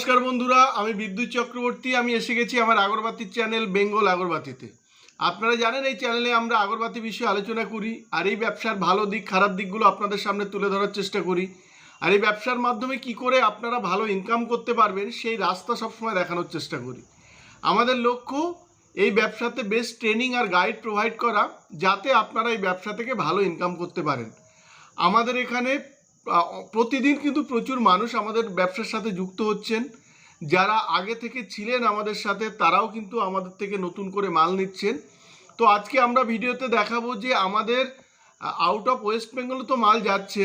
नमस्कार बंधुरा आमी विद्युत चक्रवर्ती आमी एसे गेছি আমার আগরবাতি চ্যানেল বেঙ্গল আগরবাতিতে। আপনারা জানেন এই চ্যানেলে আমরা আগরবাতি বিষয়ে আলোচনা করি আর এই ব্যবসার ভালো দিক খারাপ দিকগুলো আপনাদের সামনে তুলে ধরার চেষ্টা করি আর এই ব্যবসার মাধ্যমে কি করে আপনারা ভালো ইনকাম করতে পারবেন সেই রাস্তা সবসময় দেখানোর চেষ্টা করি। আমাদের লক্ষ্য এই ব্যবসাতে বেস্ট ট্রেনিং আর গাইড প্রোভাইড করা যাতে আপনারা এই ব্যবসা থেকে ভালো ইনকাম করতে পারেন। আমাদের এখানে প্রতিদিন কিন্তু প্রচুর মানুষ আমাদের ব্যবসার সাথে যুক্ত হচ্ছেন, যারা আগে থেকে ছিলেন আমাদের সাথে তারাও কিন্তু আমাদের থেকে নতুন করে মাল নিচ্ছেন। তো আজকে আমরা ভিডিওতে দেখাবো যে আমাদের আউট অফ ওয়েস্ট বেঙ্গলে তো মাল যাচ্ছে,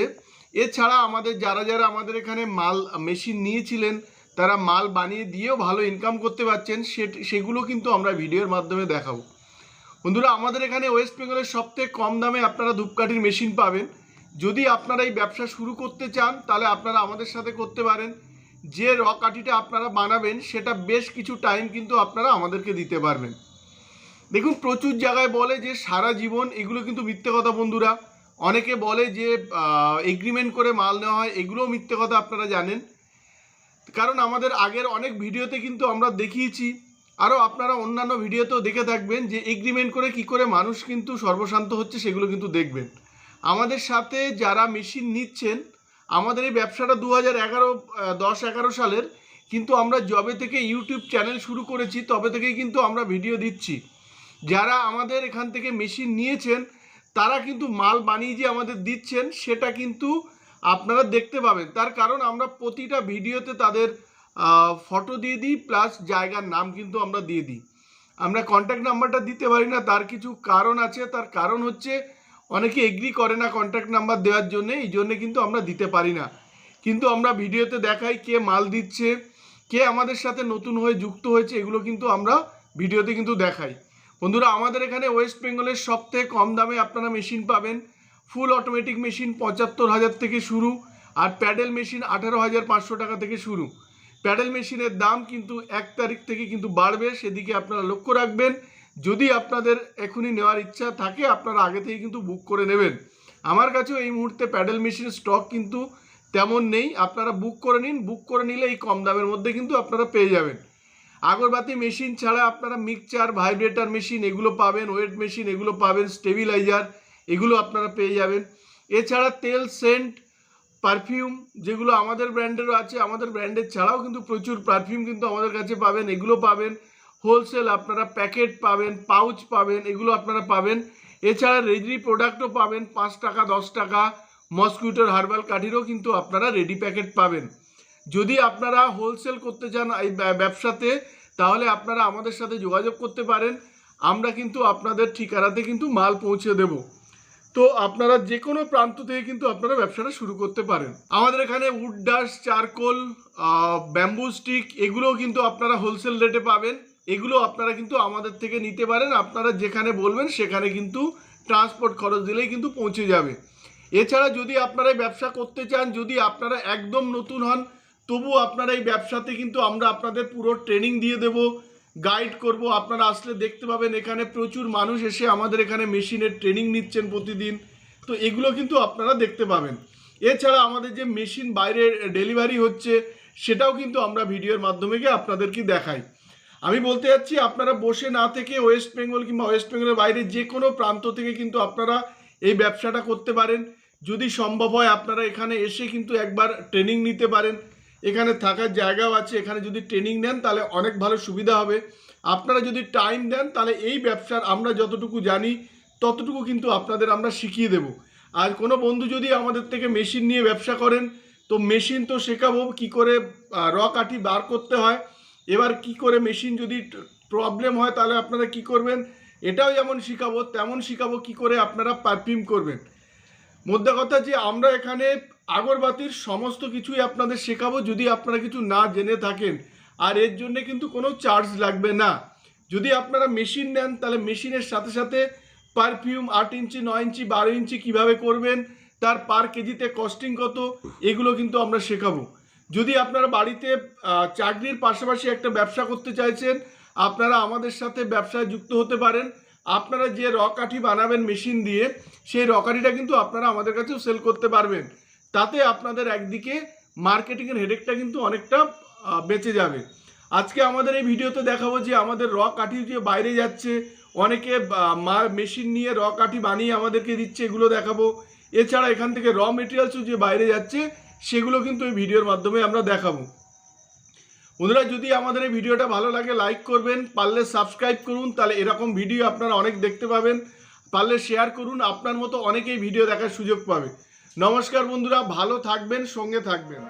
এছাড়া আমাদের যারা যারা আমাদের এখানে মাল মেশিন নিয়েছিলেন তারা মাল বানিয়ে দিয়েও ভালো ইনকাম করতে পারছেন, সেগুলো কিন্তু আমরা ভিডিওর মাধ্যমে দেখাবো। বন্ধুরা, আমাদের এখানে ওয়েস্ট বেঙ্গলের সবথেকে কম দামে আপনারা ধূপকাঠির মেশিন পাবেন। যদি আপনারা এই ব্যবসা শুরু করতে চান তাহলে আপনারা আমাদের সাথে করতে পারেন। যে র কাঠিটা আপনারা বানাবেন সেটা বেশ কিছু টাইম কিন্তু আপনারা আমাদেরকে দিতে পারবেন। দেখুন, প্রচুর জায়গায় বলে যে সারা জীবন, এগুলো কিন্তু মিথ্যে কথা বন্ধুরা। অনেকে বলে যে এগ্রিমেন্ট করে মাল নেওয়া হয়, এগুলোও মিথ্যে কথা, আপনারা জানেন। কারণ আমাদের আগের অনেক ভিডিওতে কিন্তু আমরা দেখিয়েছি, আরও আপনারা অন্যান্য ভিডিওতেও দেখে থাকবেন যে এগ্রিমেন্ট করে কি করে মানুষ কিন্তু সর্বশান্ত হচ্ছে, সেগুলো কিন্তু দেখবেন। আমাদের সাথে যারা মেশিন নিচ্ছেন, আমাদের এই ব্যবসাটা 2010-11 সালের, কিন্তু আমরা যবে থেকে ইউটিউব চ্যানেল শুরু করেছি তবে থেকেই কিন্তু আমরা ভিডিও দিচ্ছি। যারা আমাদের এখান থেকে মেশিন নিয়েছেন তারা কিন্তু মাল বানিয়ে যে আমাদের দিচ্ছেন সেটা কিন্তু আপনারা দেখতে পাবেন। তার কারণ আমরা প্রতিটা ভিডিওতে তাদের ফটো দিয়ে দিই, প্লাস জায়গার নাম কিন্তু আমরা দিয়ে দিই। আমরা কন্ট্যাক্ট নাম্বারটা দিতে পারি না, তার কিছু কারণ আছে। তার কারণ হচ্ছে অনেকে এগ্রি করে না কন্ট্যাক্ট নাম্বার দেওয়ার জন্য, এই জন্যে কিন্তু আমরা দিতে পারি না। কিন্তু আমরা ভিডিওতে দেখাই কে মাল দিচ্ছে, কে আমাদের সাথে নতুন হয়ে যুক্ত হয়েছে, এগুলো কিন্তু আমরা ভিডিওতে কিন্তু দেখাই। বন্ধুরা, আমাদের এখানে ওয়েস্ট বেঙ্গলের সবথেকে কম দামে আপনারা মেশিন পাবেন। ফুল অটোমেটিক মেশিন 75,000 থেকে শুরু, আর প্যাডেল মেশিন 18,500 টাকা থেকে শুরু। প্যাডেল মেশিনের দাম কিন্তু 1 তারিখ থেকে কিন্তু বাড়বে, সেদিকে আপনারা লক্ষ্য রাখবেন। যদি আপনাদের এখনই নেওয়ার ইচ্ছা থাকে আপনারা আগে থেকে কিন্তু বুক করে নেবেন। আমার কাছেও এই মুহূর্তে প্যাডেল মেশিনের স্টক কিন্তু তেমন নেই, আপনারা বুক করে নিন। বুক করে নিলে এই কম দামের মধ্যে কিন্তু আপনারা পেয়ে যাবেন। আগরবাতি মেশিন ছাড়া আপনারা মিক্সচার, ভাইব্রেটার মেশিন এগুলো পাবেন, ওয়েট মেশিন এগুলো পাবেন, স্টেবিলাইজার এগুলো আপনারা পেয়ে যাবেন। এছাড়া তেল, সেন্ট, পারফিউম যেগুলো আমাদের ব্র্যান্ডেরও আছে, আমাদের ব্র্যান্ডের ছাড়াও কিন্তু প্রচুর পারফিউম কিন্তু আমাদের কাছে পাবেন, এগুলো পাবেন। হোলসেল আপনারা প্যাকেট পাবেন, পাউচ পাবেন, এগুলো আপনারা পাবেন। এছাড়া রেডি প্রোডাক্টও পাবেন, 5 টাকা 10 টাকা মসকিউটোর হার্বাল কাঠিরও কিন্তু আপনারা রেডি প্যাকেট পাবেন। যদি আপনারা হোলসেল করতে চান এই ব্যবসাতে তাহলে আপনারা আমাদের সাথে যোগাযোগ করতে পারেন। আমরা কিন্তু আপনাদের ঠিকানাতে কিন্তু মাল পৌঁছে দেব। তো আপনারা যে কোনো প্রান্ত থেকে কিন্তু আপনারা ব্যবসাটা শুরু করতে পারেন। আমাদের এখানে would dust, charcoal, bamboo stick এগুলোও কিন্তু আপনারা হোলসেল রেটে পাবেন। এগুলো আপনারা কিন্তু আমাদের থেকে নিতে পারেন। আপনারা যেখানে বলবেন সেখানে কিন্তু ট্রান্সপোর্ট খরচ দিলেই কিন্তু পৌঁছে যাবে। এছাড়া যদি আপনারা ব্যবসা করতে চান, যদি আপনারা একদম নতুন হন, তবু আপনারা এই ব্যবসাতে কিন্তু আমরা আপনাদের পুরো ট্রেনিং দিয়ে দেব, গাইড করব। আপনারা আসলে দেখতে পাবেন এখানে প্রচুর মানুষ এসে আমাদের এখানে মেশিনের ট্রেনিং নিচ্ছেন প্রতিদিন। তো এগুলো কিন্তু আপনারা দেখতে পাবেন। এছাড়া আমাদের যে মেশিন বাইরে ডেলিভারি হচ্ছে সেটাও কিন্তু আমরা ভিডিওর মাধ্যমে গিয়ে আপনাদেরকে দেখাই। আমি বলতে যাচ্ছি, আপনারা বসে না থেকে ওয়েস্ট বেঙ্গল কিংবা ওয়েস্ট বেঙ্গলের বাইরে যে কোনো প্রান্ত থেকে কিন্তু আপনারা এই ব্যবসাটা করতে পারেন। যদি সম্ভব হয় আপনারা এখানে এসে কিন্তু একবার ট্রেনিং নিতে পারেন। এখানে থাকার জায়গাও আছে, এখানে যদি ট্রেনিং নেন তাহলে অনেক ভালো সুবিধা হবে। আপনারা যদি টাইম দেন তাহলে এই ব্যবসার আমরা যতটুকু জানি ততটুকু কিন্তু আপনাদের আমরা শিখিয়ে দেব। আর কোনো বন্ধু যদি আমাদের থেকে মেশিন নিয়ে ব্যবসা করেন, তো মেশিন তো শেখাবো কী করে র কাঠি বার করতে হয়। এবার কি করে মেশিন যদি প্রবলেম হয় তাহলে আপনারা কি করবেন, এটাও যেমন শিখাবো তেমন শিখাবো কি করে আপনারা পারফিউম করবেন। মধ্যে কথা যে আমরা এখানে আগরবাতির সমস্ত কিছুই আপনাদের শেখাবো, যদি আপনারা কিছু না জেনে থাকেন। আর এর জন্য কিন্তু কোনো চার্জ লাগবে না। যদি আপনারা মেশিন নেন তাহলে মেশিনের সাথে সাথে পারফিউম 8 ইঞ্চি, 9 ইঞ্চি, 12 ইঞ্চি কীভাবে করবেন, তার পার কেজিতে কস্টিং কত, এগুলো কিন্তু আমরা শেখাবো। যদি আপনারা বাড়িতে চাকরির পাশাপাশি একটা ব্যবসা করতে চাইছেন, আপনারা আমাদের সাথে ব্যবসায় যুক্ত হতে পারেন। আপনারা যে র কাঠি বানাবেন মেশিন দিয়ে, সেই র কাঠিটা কিন্তু আপনারা আমাদের কাছেও সেল করতে পারবেন। তাতে আপনাদের একদিকে মার্কেটিংয়ের হেডেকটা কিন্তু অনেকটা বেঁচে যাবে। আজকে আমাদের এই ভিডিওতে দেখাবো যে আমাদের র কাঠি যে বাইরে যাচ্ছে, অনেকে মেশিন নিয়ে র কাঠি বানিয়ে আমাদেরকে দিচ্ছে, এগুলো দেখাবো। এছাড়া এখান থেকে র মেটেরিয়ালসও যে বাইরে যাচ্ছে সেগুলো কিন্তু এই ভিডিওর মাধ্যমে আমরা দেখাবো। বন্ধুরা, যদি আমাদের এই ভিডিওটা ভালো লাগে লাইক করবেন, পারলে সাবস্ক্রাইব করুন, তাহলে এরকম ভিডিও আপনারা অনেক দেখতে পাবেন। পারলে শেয়ার করুন, আপনার মতো অনেকেই ভিডিও দেখার সুযোগ পাবে। নমস্কার বন্ধুরা, ভালো থাকবেন, সঙ্গে থাকবেন।